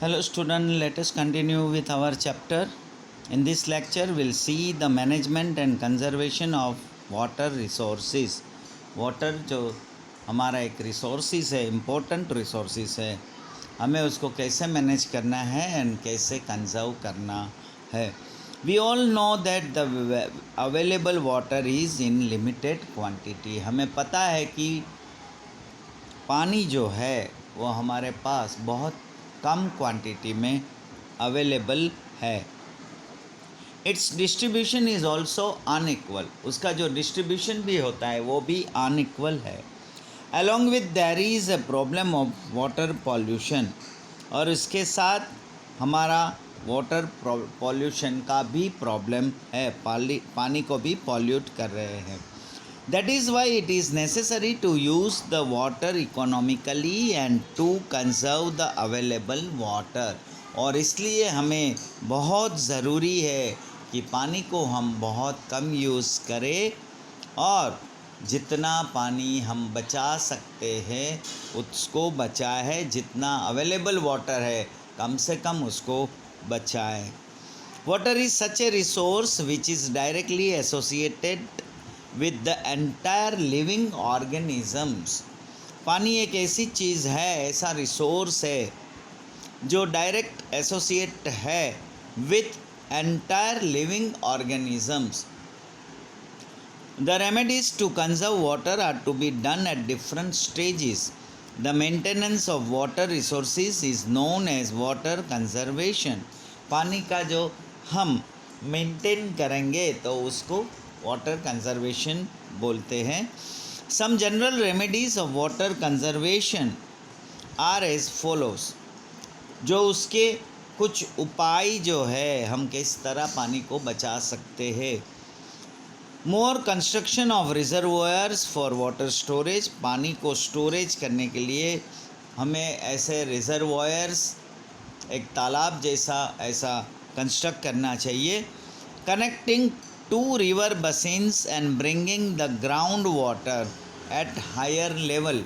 Hello student, let us continue with our chapter. In this lecture, we'll see the management and conservation of water resources. Water जो हमारा एक resources है, important resources है, हमें उसको कैसे मैनेज करना है एंड कैसे कंजर्व करना है. We all know that the available water is in limited quantity. हमें पता है कि पानी जो है वो हमारे पास बहुत कम क्वांटिटी में अवेलेबल है. It's distribution is also unequal. उसका जो डिस्ट्रीब्यूशन भी होता है वो भी अनइक्वल है. Along with their is a problem of water pollution. और इसके साथ हमारा वाटर पॉल्यूशन का भी प्रॉब्लम है. पानी को भी पॉल्यूट कर रहे हैं. That is why it is necessary to use the water economically and to conserve the available water. और इसलिए हमें बहुत ज़रूरी है कि पानी को हम बहुत कम यूज़ करें और जितना पानी हम बचा सकते हैं उसको बचाए. जितना अवेलेबल वाटर है कम से कम उसको बचाएं. Water is such a resource which is directly associated with the entire living organisms. पानी एक ऐसी चीज़ है, ऐसा रिसोर्स है जो डायरेक्ट एसोसिएट है with entire living organisms. The remedies to conserve water are to be done at different stages. The maintenance of water resources is known as water conservation. पानी का जो हम मेंटेन करेंगे तो उसको वाटर कंजर्वेशन बोलते हैं. Some general remedies of water conservation are as follows. जो उसके कुछ उपाय जो है हम किस तरह पानी को बचा सकते हैं. More construction of reservoirs for water storage. पानी को स्टोरेज करने के लिए हमें ऐसे रिजर्वोयर्स, एक तालाब जैसा ऐसा कंस्ट्रक्ट करना चाहिए. Connecting two river basins and bringing the groundwater at higher level.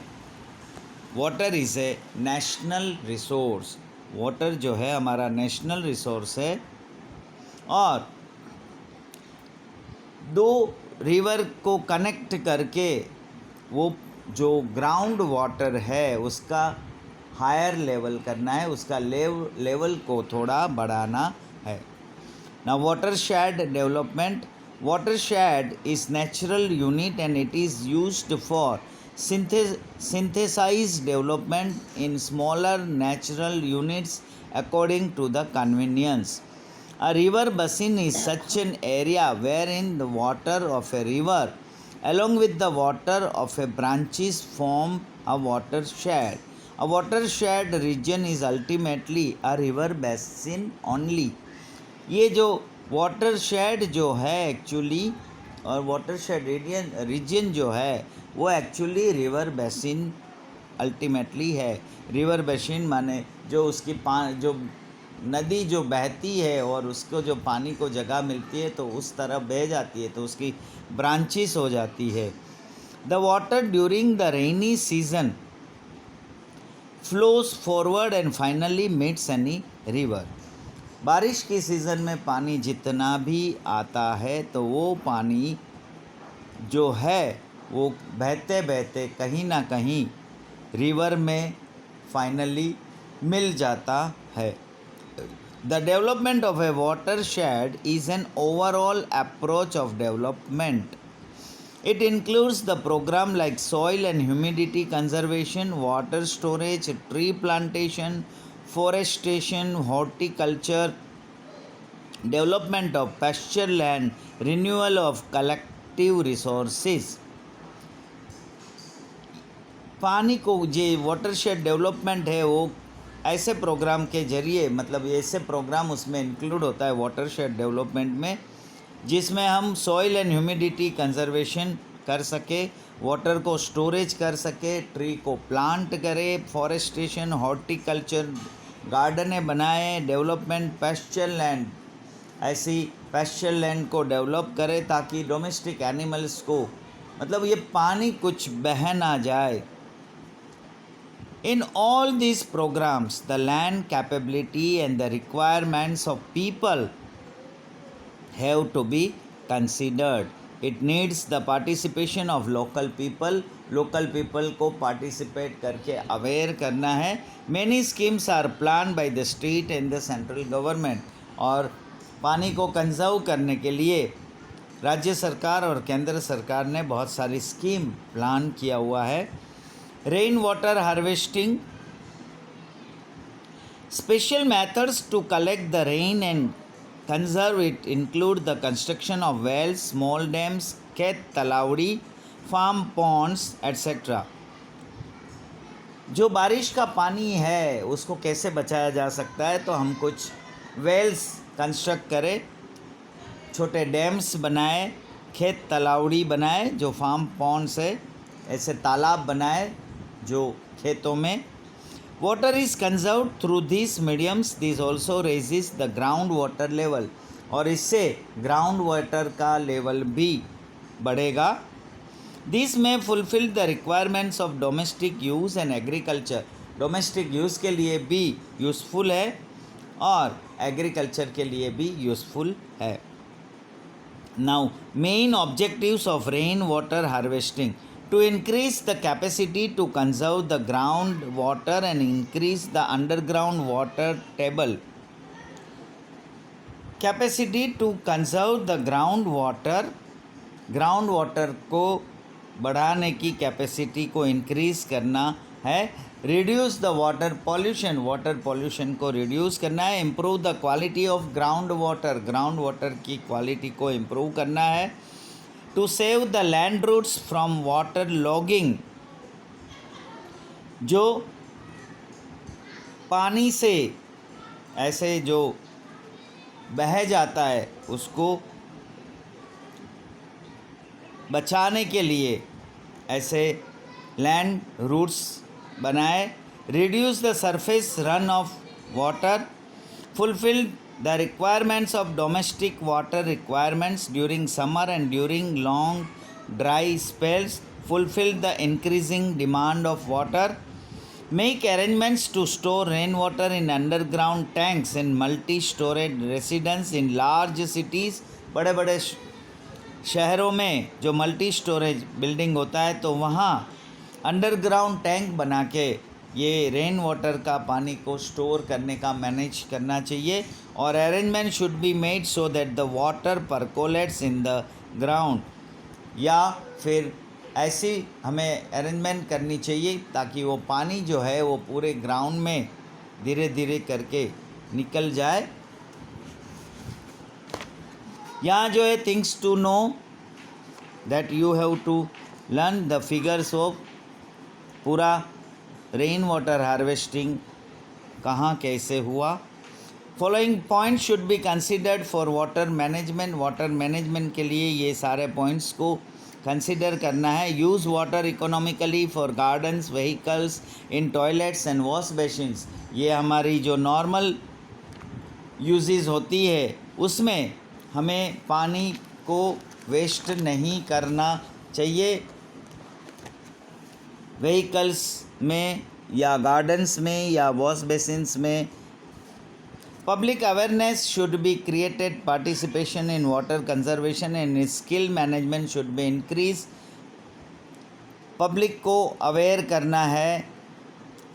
Water is a national resource. Water जो है हमारा नेशनल रिसोर्स है और दो रिवर को कनेक्ट करके वो जो ग्राउंड वाटर है उसका हायर लेवल करना है, उसका लेवल को थोड़ा बढ़ाना है. Now watershed development. Watershed is natural unit and it is used for synthesized development in smaller natural units according to the convenience. A river basin is such an area wherein the water of a river along with the water of a branches form a watershed. A watershed region is ultimately a river basin only. ये जो water shade जो है actually और water shade reason जो है वो actually river basin ultimately है. River basin माने जो उसकी जो नदी जो बहती है और उसको जो पानी को जगह मिलती है तो उस तरफ बह जाती है तो उसकी ब्रांचेस हो जाती है. The water during the rainy season flows forward and finally meets any river. बारिश की सीज़न में पानी जितना भी आता है तो वो पानी जो है वो बहते बहते कहीं ना कहीं रिवर में फाइनली मिल जाता है. The development of A watershed is an overall approach of development. It includes the program like soil and humidity conservation, water storage, tree plantation, forestation, horticulture, development of pasture land, renewal of collective resources. पानी को जो watershed development है वो ऐसे programme के ज़रिए, मतलब ऐसे प्रोग्राम उसमें इंक्लूड होता है वाटरशेड डेवलपमेंट में जिसमें हम सॉइल एंड ह्यूमिडिटी कंजर्वेशन कर सके, वाटर को स्टोरेज कर सके, ट्री को प्लांट करें, फॉरेस्टेशन, हॉर्टिकल्चर, गार्डनें बनाए, डेवलपमेंट पैस्चर लैंड, ऐसी पैस्चर लैंड को डेवलप करें ताकि डोमेस्टिक एनिमल्स को, मतलब ये पानी कुछ बह ना जाए. In all these programs, the land capability and the requirements of people have to be considered. It needs the participation of local people. Local people को participate करके aware करना है. Many schemes are planned by the state and the central government. और पानी को conserve करने के लिए राज्य सरकार और केंद्र सरकार ने बहुत सारी स्कीम प्लान किया हुआ है. Rain water harvesting, special methods to collect the rain and conserve it include the construction of wells, small dams, khet talawdi, farm ponds, etc. जो बारिश का पानी है उसको कैसे बचाया जा सकता है, तो हम कुछ वेल्स कंस्ट्रक्ट करें, छोटे डैम्स बनाए, खेत तलावड़ी बनाए जो फार्म पॉन्ड्स है, ऐसे तालाब बनाए जो खेतों में. Water is conserved through these mediums. This also raises the ground water level. और इससे ग्राउंड वाटर का लेवल भी बढ़ेगा. This may fulfill the requirements of domestic use and agriculture. Domestic use के लिए भी यूज़फुल है और एग्रीकल्चर के लिए भी यूज़फुल है. Now, main objectives of rain water harvesting: to increase the capacity to conserve the ground water and increase the underground water table. Capacity to conserve the ground water को बढ़ाने की capacity को increase करना है. Reduce the water pollution को reduce करना है. Improve the quality of ground water की क्वालिटी को इम्प्रूव करना है. To save the land roots from water logging, जो पानी से ऐसे जो बह जाता है उसको बचाने के लिए ऐसे लैंड रूट्स बनाए. Reduce the surface run of water. Fulfil the requirements of domestic water requirements during summer and during long dry spells. Fulfill the increasing demand of water. Make arrangements to store rainwater in underground tanks in multi-storage residence in large cities. बड़े बड़े शहरों में जो multi storage building होता है तो वहाँ underground tank बना के ये रेन वाटर का पानी को स्टोर करने का मैनेज करना चाहिए. और arrangement should be made so that the water percolates in the ground, या फिर ऐसी हमें अरेंजमेंट करनी चाहिए ताकि वो पानी जो है वो पूरे ग्राउंड में धीरे धीरे करके निकल जाए. यहाँ जो है things to know that you have to learn the figures of पूरा रेन वाटर हार्वेस्टिंग कहाँ कैसे हुआ. Following point should be considered for water management के लिए ये सारे पॉइंट्स को कंसिडर करना है. Use water economically for gardens, vehicles, in toilets and wash basins. ये हमारी जो नॉर्मल यूजेस होती है उसमें हमें पानी को वेस्ट नहीं करना चाहिए. व्हीकल्स में या गार्डन्स में या वॉश बेसिन्स में. Public awareness should be created. Participation in water conservation and skill management should be increase. Public को अवेयर करना है.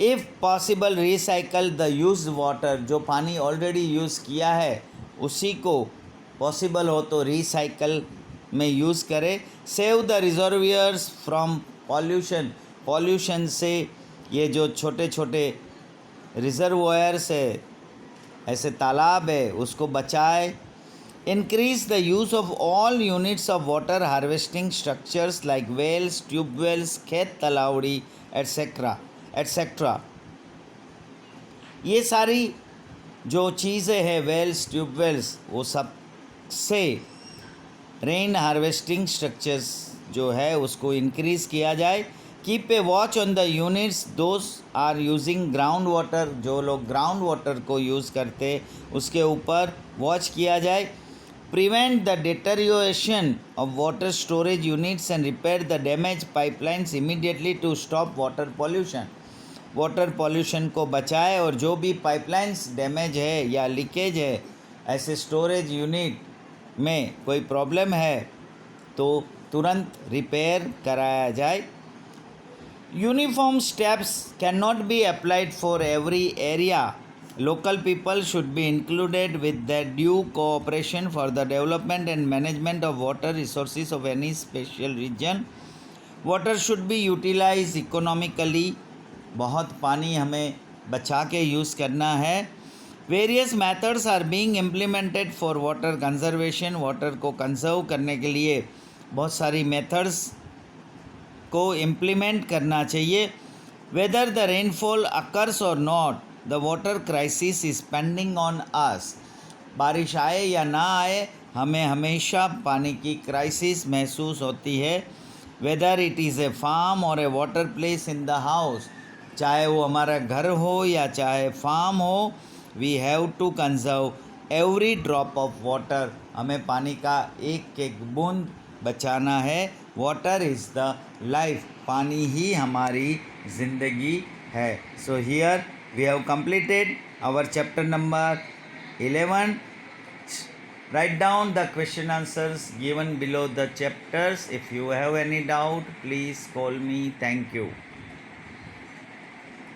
If possible recycle the used water, जो पानी ऑलरेडी यूज़ किया है उसी को पॉसिबल हो तो रिसाइकल में यूज़ करें. सेव द रिजर्वियर्स फ्रॉम पॉल्यूशन से ये जो छोटे छोटे रिजर्वायर्स है, ऐसे तालाब है, उसको बचाए. Increase the use of all units of water harvesting structures like wells, tubewells, खेत तलावड़ी एट्सेट्रा. ये सारी जो चीज़ें हैं, वेल्स, ट्यूबवेल्स, वो सब से रेन हार्वेस्टिंग स्ट्रक्चर्स जो है उसको इंक्रीज़ किया जाए. Keep a watch on the units those are using ground water, जो लोग ग्राउंड वाटर को यूज़ करते उसके ऊपर वॉच किया जाए. Prevent the deterioration of water storage units and repair the damage pipelines immediately to stop water pollution. Water pollution को बचाए और जो भी पाइपलाइंस डैमेज है या लीकेज है, ऐसे स्टोरेज यूनिट में कोई प्रॉब्लम है तो तुरंत रिपेयर कराया जाए। Uniform steps cannot be applied for every area. Local people should be included with their due cooperation for the development and management of water resources of any special region. Water should be utilized economically. बहुत पानी हमें बचा के use करना है। Various methods are being implemented for water conservation. Water को conserve करने के लिए बहुत सारी मेथड्स को इम्प्लीमेंट करना चाहिए। वेदर द रेनफॉल अकर्स और not, the water crisis is pending on us. बारिश आए या ना आए, हमें हमेशा पानी की क्राइसिस महसूस होती है। Whether it is a farm or a water place in the house, चाहे वो हमारा घर हो या चाहे फार्म हो, we have to conserve every drop of water. हमें पानी का एक एक बूंद बचाना है। वाटर इज़ द लाइफ, पानी ही हमारी ज़िंदगी है। So here we have completed our chapter number 11. Write down the question answers given below the chapters. If you have any doubt, please call me. Thank you.